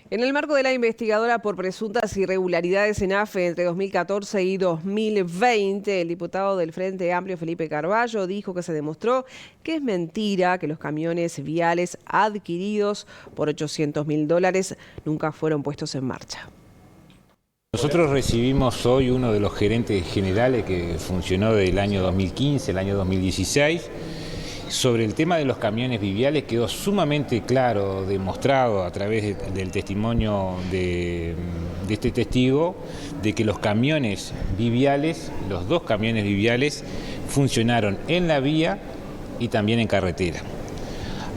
En el marco de la investigadora por presuntas irregularidades en AFE entre 2014 y 2020, el diputado del Frente Amplio, Felipe Carballo, dijo que se demostró que es mentira que los camiones viales adquiridos por $800.000 nunca fueron puestos en marcha. Nosotros recibimos hoy uno de los gerentes generales que funcionó del año 2015 al año 2016. Sobre el tema de los camiones viviales quedó sumamente claro, demostrado a través del testimonio de este testigo, de que los camiones viviales, los dos camiones viviales, funcionaron en la vía y también en carretera.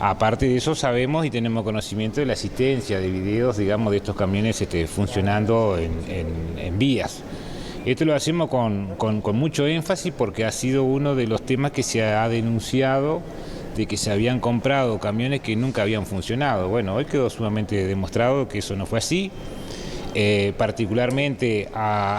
Aparte de eso sabemos y tenemos conocimiento de la existencia de videos, digamos, de estos camiones funcionando en vías. Esto lo hacemos con mucho énfasis porque ha sido uno de los temas que se ha denunciado de que se habían comprado camiones que nunca habían funcionado. Bueno, hoy quedó sumamente demostrado que eso no fue así. Particularmente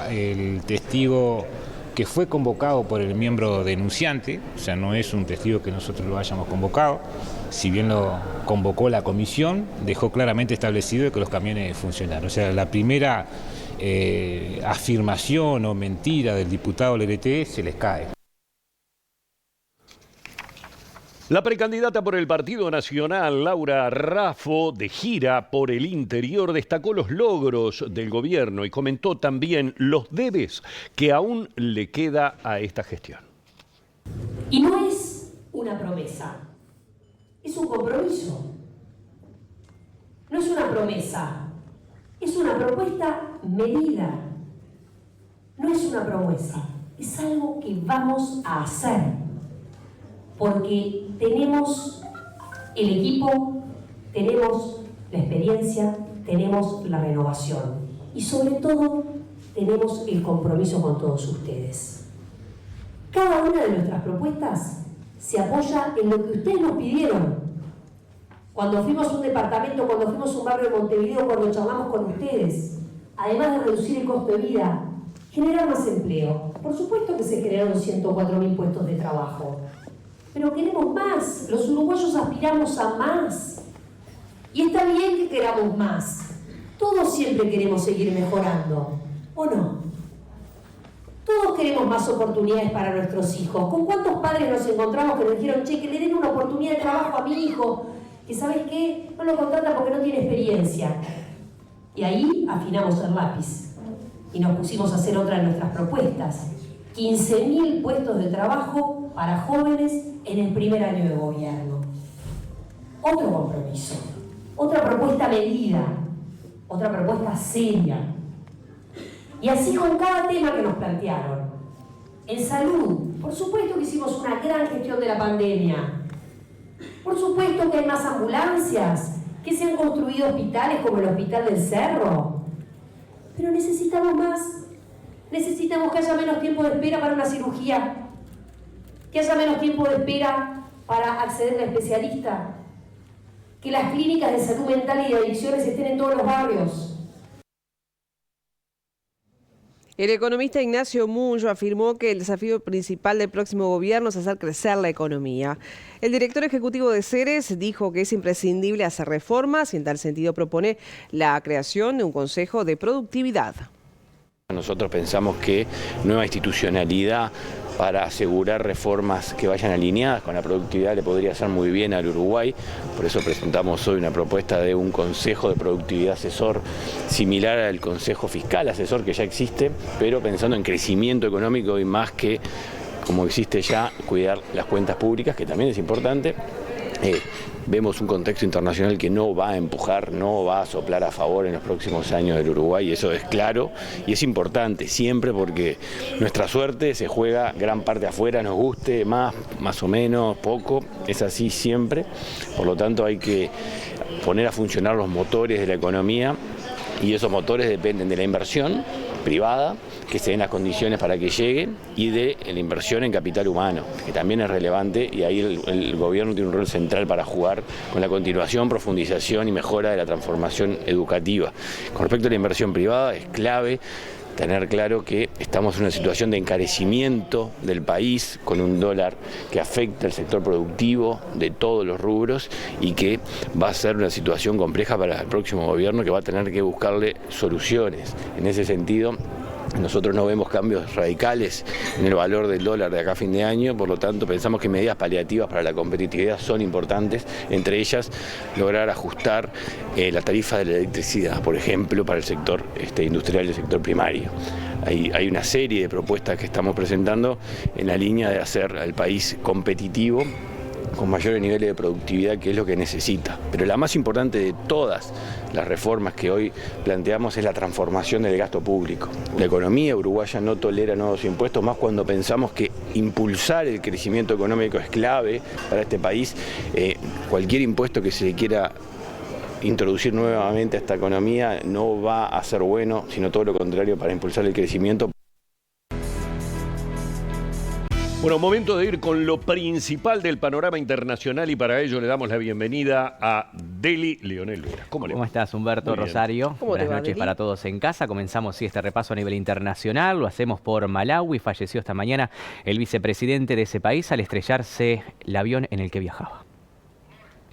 el testigo que fue convocado por el miembro denunciante, o sea, no es un testigo que nosotros lo hayamos convocado, si bien lo convocó la comisión, dejó claramente establecido que los camiones funcionaron. O sea, la primera afirmación o mentira del diputado Lerete se les cae. La precandidata por el Partido Nacional, Laura Raffo, de gira por el interior, destacó los logros del gobierno y comentó también los debes que aún le queda a esta gestión. Y no es una promesa, es un compromiso. No es una promesa, es una propuesta medida. No es una promesa, es algo que vamos a hacer. Porque tenemos el equipo, tenemos la experiencia, tenemos la renovación y sobre todo tenemos el compromiso con todos ustedes. Cada una de nuestras propuestas se apoya en lo que ustedes nos pidieron. Cuando fuimos a un departamento, cuando fuimos a un barrio de Montevideo, cuando charlamos con ustedes, además de reducir el costo de vida, generar más empleo. Por supuesto que se generaron 104.000 puestos de trabajo. Pero queremos más, los uruguayos aspiramos a más. Y está bien que queramos más. Todos siempre queremos seguir mejorando, ¿o no? Todos queremos más oportunidades para nuestros hijos. ¿Con cuántos padres nos encontramos que nos dijeron, che, que le den una oportunidad de trabajo a mi hijo, que ¿sabes qué? No lo contratan porque no tiene experiencia? Y ahí afinamos el lápiz y nos pusimos a hacer otra de nuestras propuestas. 15.000 puestos de trabajo para jóvenes en el primer año de gobierno. Otro compromiso, otra propuesta medida, otra propuesta seria. Y así con cada tema que nos plantearon. En salud, por supuesto que hicimos una gran gestión de la pandemia. Por supuesto que hay más ambulancias, que se han construido hospitales como el Hospital del Cerro. Pero necesitamos más. Necesitamos que haya menos tiempo de espera para una cirugía, que haya menos tiempo de espera para acceder al especialista, que las clínicas de salud mental y de adicciones estén en todos los barrios. El economista Ignacio Muyo afirmó que el desafío principal del próximo gobierno es hacer crecer la economía. El director ejecutivo de Ceres dijo que es imprescindible hacer reformas y en tal sentido propone la creación de un consejo de productividad. Nosotros pensamos que nueva institucionalidad para asegurar reformas que vayan alineadas con la productividad le podría hacer muy bien al Uruguay. Por eso presentamos hoy una propuesta de un Consejo de Productividad Asesor similar al Consejo Fiscal Asesor que ya existe, pero pensando en crecimiento económico y más que, como existe ya, cuidar las cuentas públicas, que también es importante. Vemos un contexto internacional que no va a empujar, no va a soplar a favor en los próximos años del Uruguay, y eso es claro y es importante siempre porque nuestra suerte se juega gran parte afuera, nos guste más o menos, poco, es así siempre. Por lo tanto hay que poner a funcionar los motores de la economía y esos motores dependen de la inversión privada, que se den las condiciones para que llegue, y de la inversión en capital humano, que también es relevante, y ahí el gobierno tiene un rol central para jugar con la continuación, profundización y mejora de la transformación educativa. Con respecto a la inversión privada, es clave tener claro que estamos en una situación de encarecimiento del país, con un dólar que afecta al sector productivo de todos los rubros y que va a ser una situación compleja para el próximo gobierno, que va a tener que buscarle soluciones. En ese sentido, nosotros no vemos cambios radicales en el valor del dólar de acá a fin de año, por lo tanto pensamos que medidas paliativas para la competitividad son importantes, entre ellas lograr ajustar la tarifa de la electricidad, por ejemplo, para el sector industrial y el sector primario. Hay una serie de propuestas que estamos presentando en la línea de hacer al país competitivo, con mayores niveles de productividad, que es lo que necesita. Pero la más importante de todas las reformas que hoy planteamos es la transformación del gasto público. La economía uruguaya no tolera nuevos impuestos, más cuando pensamos que impulsar el crecimiento económico es clave para este país. Cualquier impuesto que se le quiera introducir nuevamente a esta economía no va a ser bueno, sino todo lo contrario, para impulsar el crecimiento. Bueno, momento de ir con lo principal del panorama internacional y para ello le damos la bienvenida a Deli Leonel Vera. ¿Cómo estás, Humberto? Rosario? Buenas noches para todos en casa. Comenzamos este repaso a nivel internacional. Lo hacemos por Malawi. Falleció esta mañana el vicepresidente de ese país al estrellarse el avión en el que viajaba.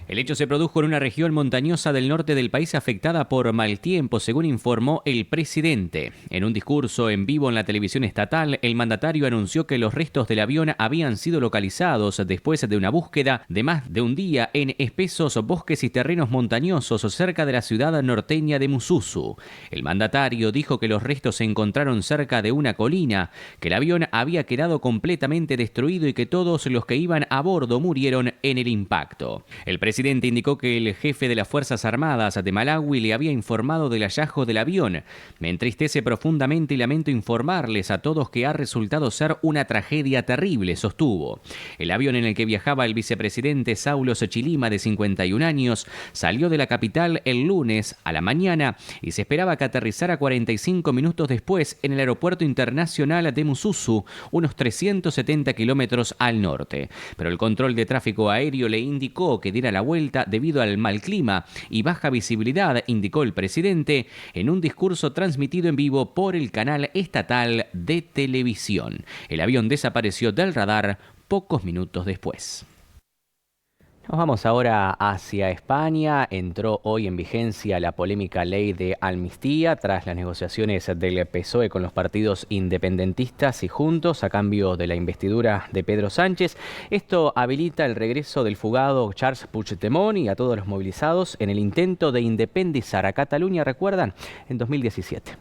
El hecho se produjo en una región montañosa del norte del país afectada por mal tiempo, según informó el presidente. En un discurso en vivo en la televisión estatal, el mandatario anunció que los restos del avión habían sido localizados después de una búsqueda de más de un día en espesos bosques y terrenos montañosos cerca de la ciudad norteña de Mususu. El mandatario dijo que los restos se encontraron cerca de una colina, que el avión había quedado completamente destruido y que todos los que iban a bordo murieron en el impacto. El presidente indicó que el jefe de las Fuerzas Armadas de Malawi le había informado del hallazgo del avión. Me entristece profundamente y lamento informarles a todos que ha resultado ser una tragedia terrible, sostuvo. El avión en el que viajaba el vicepresidente Saulos Chilima, de 51 años, salió de la capital el lunes a la mañana y se esperaba que aterrizara 45 minutos después en el aeropuerto internacional de Mususu, unos 370 kilómetros al norte. Pero el control de tráfico aéreo le indicó que diera la vuelta debido al mal clima y baja visibilidad, indicó el presidente en un discurso transmitido en vivo por el canal estatal de televisión. El avión desapareció del radar pocos minutos después. Nos vamos ahora hacia España. Entró hoy en vigencia la polémica ley de amnistía tras las negociaciones del PSOE con los partidos independentistas y Juntos a cambio de la investidura de Pedro Sánchez. Esto habilita el regreso del fugado Charles Puigdemont y a todos los movilizados en el intento de independizar a Cataluña, ¿recuerdan? En 2017.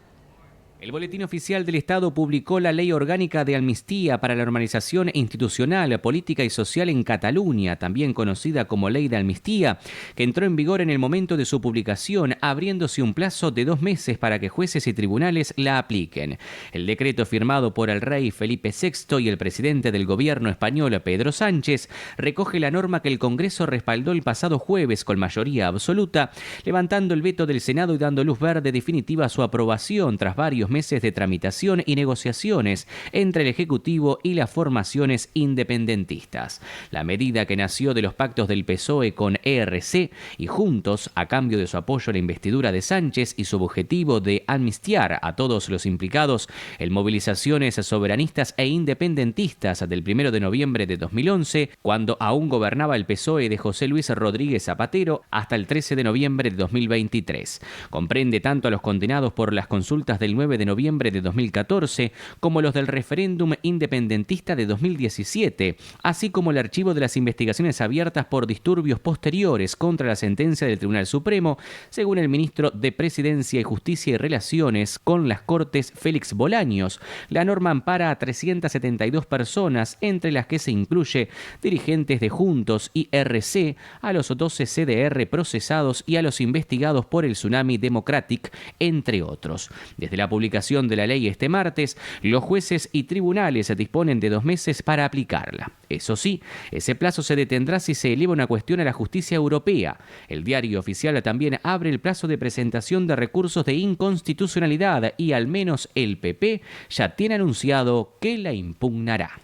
El Boletín Oficial del Estado publicó la Ley Orgánica de Amnistía para la Normalización Institucional, Política y Social en Cataluña, también conocida como Ley de Amnistía, que entró en vigor en el momento de su publicación, abriéndose un plazo de 2 meses para que jueces y tribunales la apliquen. El decreto firmado por el rey Felipe VI y el presidente del gobierno español, Pedro Sánchez, recoge la norma que el Congreso respaldó el pasado jueves con mayoría absoluta, levantando el veto del Senado y dando luz verde definitiva a su aprobación tras varios meses de tramitación y negociaciones entre el Ejecutivo y las formaciones independentistas. La medida, que nació de los pactos del PSOE con ERC y Juntos a cambio de su apoyo a la investidura de Sánchez y su objetivo de amnistiar a todos los implicados en movilizaciones soberanistas e independentistas del 1 de noviembre de 2011, cuando aún gobernaba el PSOE de José Luis Rodríguez Zapatero, hasta el 13 de noviembre de 2023. Comprende tanto a los condenados por las consultas del 9 de noviembre de 2014 como los del referéndum independentista de 2017, así como el archivo de las investigaciones abiertas por disturbios posteriores contra la sentencia del Tribunal Supremo, según el ministro de Presidencia y Justicia y Relaciones con las Cortes, Félix Bolaños. La norma ampara a 372 personas, entre las que se incluye dirigentes de Juntos y RC, a los 12 CDR procesados y a los investigados por el Tsunami Democratic, entre otros. Desde la publicación de la ley este martes, los jueces y tribunales disponen de 2 meses para aplicarla. Eso sí, ese plazo se detendrá si se eleva una cuestión a la justicia europea. El Diario Oficial también abre el plazo de presentación de recursos de inconstitucionalidad y al menos el PP ya tiene anunciado que la impugnará.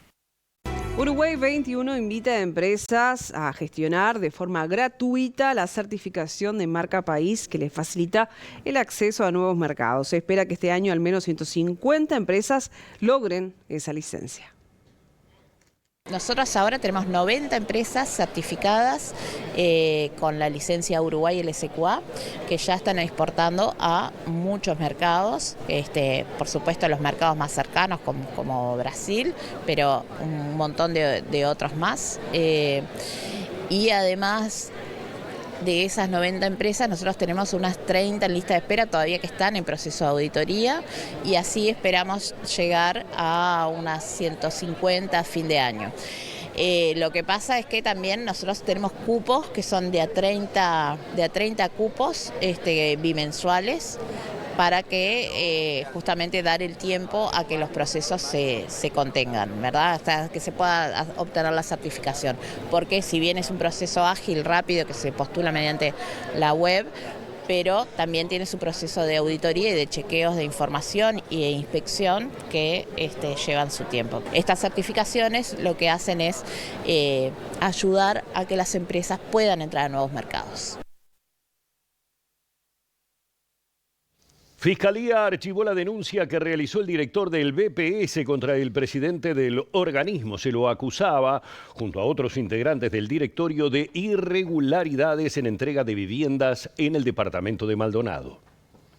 Uruguay 21 invita a empresas a gestionar de forma gratuita la certificación de marca país que les facilita el acceso a nuevos mercados. Se espera que este año al menos 150 empresas logren esa licencia. Nosotros ahora tenemos 90 empresas certificadas con la licencia Uruguay LSQA que ya están exportando a muchos mercados, por supuesto a los mercados más cercanos como Brasil, pero un montón de otros más. Y además de esas 90 empresas, nosotros tenemos unas 30 en lista de espera todavía que están en proceso de auditoría y así esperamos llegar a unas 150 a fin de año. Lo que pasa es que también nosotros tenemos cupos que son de a 30 cupos bimensuales para que justamente dar el tiempo a que los procesos se contengan, ¿verdad? Hasta que se pueda obtener la certificación. Porque si bien es un proceso ágil, rápido, que se postula mediante la web, pero también tiene su proceso de auditoría y de chequeos de información e inspección que llevan su tiempo. Estas certificaciones lo que hacen es ayudar a que las empresas puedan entrar a nuevos mercados. Fiscalía archivó la denuncia que realizó el director del BPS contra el presidente del organismo. Se lo acusaba, junto a otros integrantes del directorio, de irregularidades en entrega de viviendas en el departamento de Maldonado.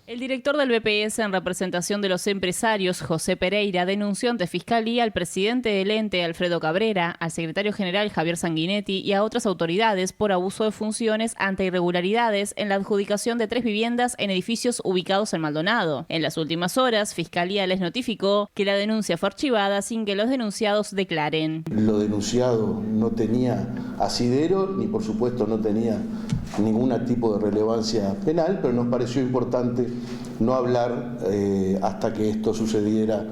El director del BPS, en representación de los empresarios, José Pereira, denunció ante Fiscalía al presidente del ente, Alfredo Cabrera, al secretario general, Javier Sanguinetti, y a otras autoridades por abuso de funciones ante irregularidades en la adjudicación de 3 viviendas en edificios ubicados en Maldonado. En las últimas horas, Fiscalía les notificó que la denuncia fue archivada sin que los denunciados declaren. Lo denunciado no tenía asidero, ni por supuesto no tenía ningún tipo de relevancia penal, pero nos pareció importante no hablar hasta que esto sucediera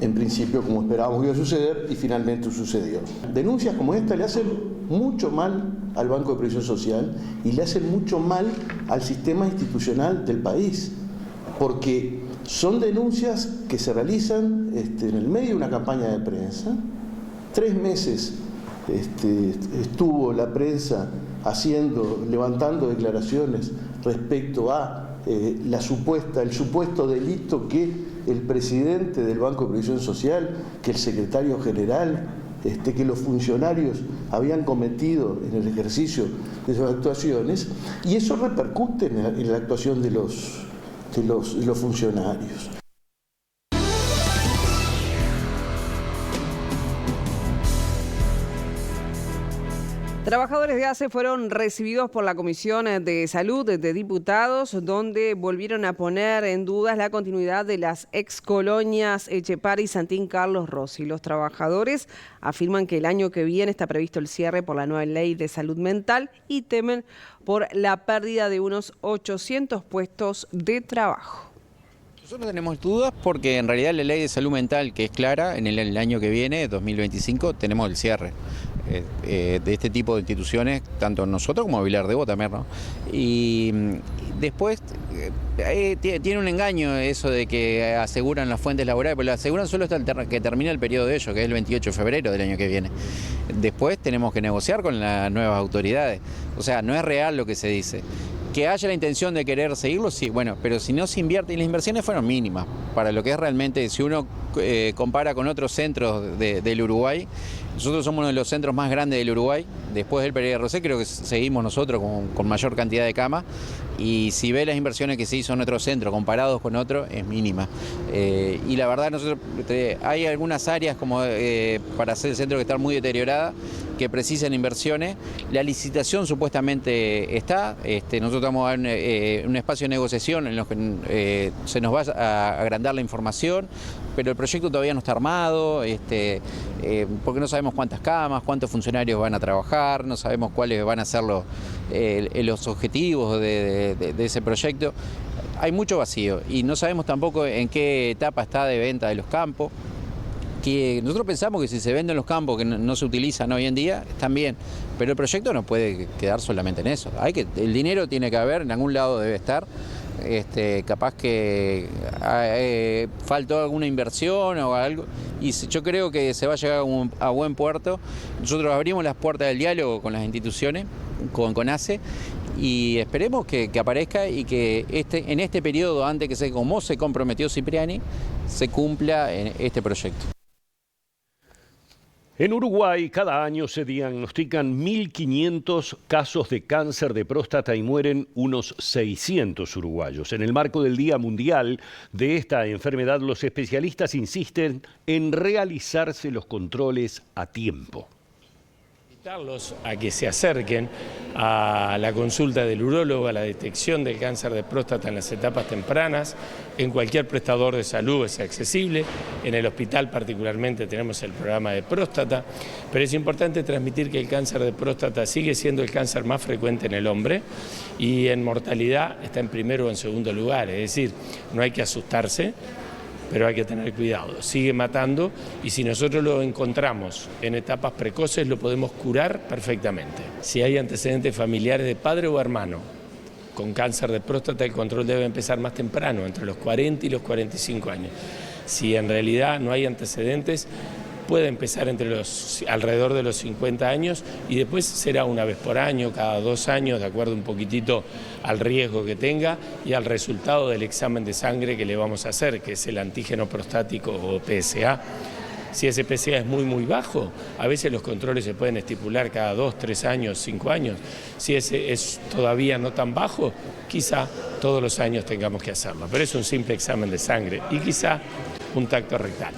en principio como esperábamos que iba a suceder y finalmente sucedió. Denuncias como esta le hacen mucho mal al Banco de Previsión Social y le hacen mucho mal al sistema institucional del país, porque son denuncias que se realizan en el medio de una campaña de prensa. 3 meses estuvo la prensa levantando declaraciones respecto a el supuesto delito que el presidente del Banco de Previsión Social, que el secretario general, que los funcionarios habían cometido en el ejercicio de sus actuaciones, y eso repercute en la actuación de los funcionarios. Trabajadores de ACE fueron recibidos por la Comisión de Salud de Diputados, donde volvieron a poner en dudas la continuidad de las excolonias Etchepare y Santín Carlos Rossi. Los trabajadores afirman que el año que viene está previsto el cierre por la nueva ley de salud mental y temen por la pérdida de unos 800 puestos de trabajo. Nosotros no tenemos dudas porque en realidad la ley de salud mental, que es clara, en el año que viene, 2025, tenemos el cierre de este tipo de instituciones, tanto nosotros como Vilar de Bo también, ¿no? Y después tiene un engaño eso de que aseguran las fuentes laborales, pero lo aseguran solo hasta que termine el periodo de ellos, que es el 28 de febrero del año que viene. Después tenemos que negociar con las nuevas autoridades, o sea, no es real lo que se dice. Que haya la intención de querer seguirlo, sí, bueno, pero si no se invierte, y las inversiones fueron mínimas, para lo que es realmente, si uno compara con otros centros del Uruguay, nosotros somos uno de los centros más grandes del Uruguay, después del Pereira Rosé creo que seguimos nosotros con mayor cantidad de camas, y si ve las inversiones que se hizo en otro centro comparados con otro, es mínima. Y la verdad, nosotros hay algunas áreas como para hacer el centro que está muy deteriorada, que precisan inversiones. La licitación supuestamente está, nosotros estamos en un espacio de negociación en los que se nos va a agrandar la información, pero el proyecto todavía no está armado, porque no sabemos cuántas camas, cuántos funcionarios van a trabajar, no sabemos cuáles van a ser los objetivos de ese proyecto. Hay mucho vacío y no sabemos tampoco en qué etapa está de venta de los campos. Que nosotros pensamos que si se venden los campos que no se utilizan hoy en día, están bien, pero el proyecto no puede quedar solamente en eso. El dinero tiene que haber, en algún lado debe estar, capaz que faltó alguna inversión o algo, y yo creo que se va a llegar a buen puerto. Nosotros abrimos las puertas del diálogo con las instituciones, con ACE, y esperemos que aparezca y que en este periodo, antes que se, como se comprometió Cipriani, se cumpla en este proyecto. En Uruguay, cada año se diagnostican 1.500 casos de cáncer de próstata y mueren unos 600 uruguayos. En el marco del Día Mundial de esta enfermedad, los especialistas insisten en realizarse los controles a tiempo. Invitarlos a que se acerquen a la consulta del urólogo, a la detección del cáncer de próstata en las etapas tempranas. En cualquier prestador de salud es accesible, en el hospital particularmente tenemos el programa de próstata, pero es importante transmitir que el cáncer de próstata sigue siendo el cáncer más frecuente en el hombre y en mortalidad está en primero o en segundo lugar, es decir, no hay que asustarse, pero hay que tener cuidado, sigue matando y si nosotros lo encontramos en etapas precoces lo podemos curar perfectamente. Si hay antecedentes familiares de padre o hermano con cáncer de próstata, el control debe empezar más temprano, entre los 40 y los 45 años. Si en realidad no hay antecedentes, puede empezar alrededor de los 50 años y después será una vez por año, cada 2 años, de acuerdo un poquitito al riesgo que tenga y al resultado del examen de sangre que le vamos a hacer, que es el antígeno prostático o PSA. Si ese PSA es muy bajo, a veces los controles se pueden estipular cada 2, 3 años, 5 años. Si ese es todavía no tan bajo, quizá todos los años tengamos que hacerlo, pero es un simple examen de sangre y quizá un tacto rectal.